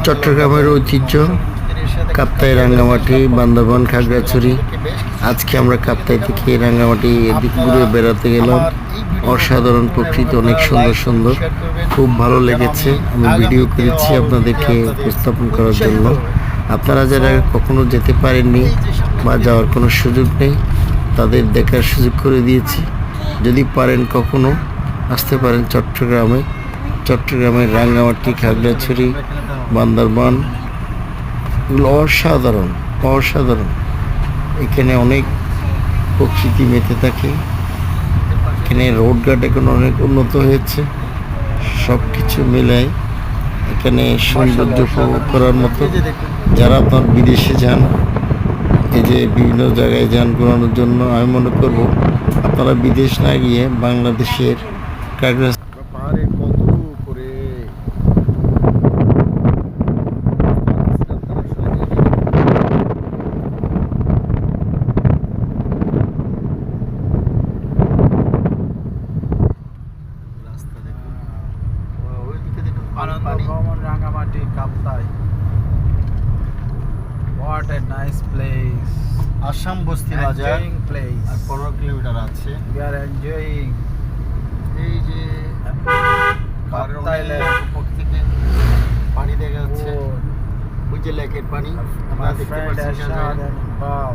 চট্টগ্রামের ঐতিহ্য কাপ্তাই, রাঙ্গামাটি, বান্দরবান, খাগড়াছড়ি। আজকে আমরা কাপ্তাই থেকে রাঙ্গামাটি এদিক ঘুরে বেড়াতে গেলাম। অসাধারণ প্রকৃতি, অনেক সুন্দর সুন্দর, খুব ভালো লেগেছে। আমি ভিডিও করেছি আপনাদেরকে উপস্থাপন করার জন্য। আপনারা যারা কখনো যেতে পারেননি বা যাওয়ার কোনো সুযোগ নেই, তাদের দেখার সুযোগ করে দিয়েছি। যদি পারেন কখনো আসতে পারেন চট্টগ্রামের রাঙ্গামাটি, খাগড়াছড়ি, বান্দরবান, এগুলো অসাধারণ অসাধারণ। এখানে অনেক প্রকৃতি মেতে থাকে। এখানে রোডঘাট এখন অনেক উন্নত হয়েছে। সব কিছু মিলায় এখানে সৌন্দর্য উপভোগ করার মতো। যারা আপনার বিদেশে যান, এই যে বিভিন্ন জায়গায় যান ঘোরানোর জন্য, আমি মনে করব আপনারা বিদেশ না গিয়ে বাংলাদেশের কাগজ পাহাড়ে কত উপরে রাস্তা দেখুন, ওইদিকে দেখুন পানি। Rangamati, Kaptai. What a nice place. Assam বস্তি বাজার Enjoying place. আর 15 কিলোমিটার আছে। We are enjoying. এই যে পাহাড়ের কাপ্তাই অনেক উপর থেকে পানি দেখা যাচ্ছে। Oh, ওই যে লেকের পানি my আমরা দেখতে friend পাচ্ছি। Ashad and Bao.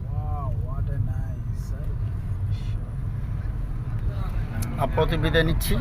Wow, what a nice. আপাতত বিদায় নিচ্ছি।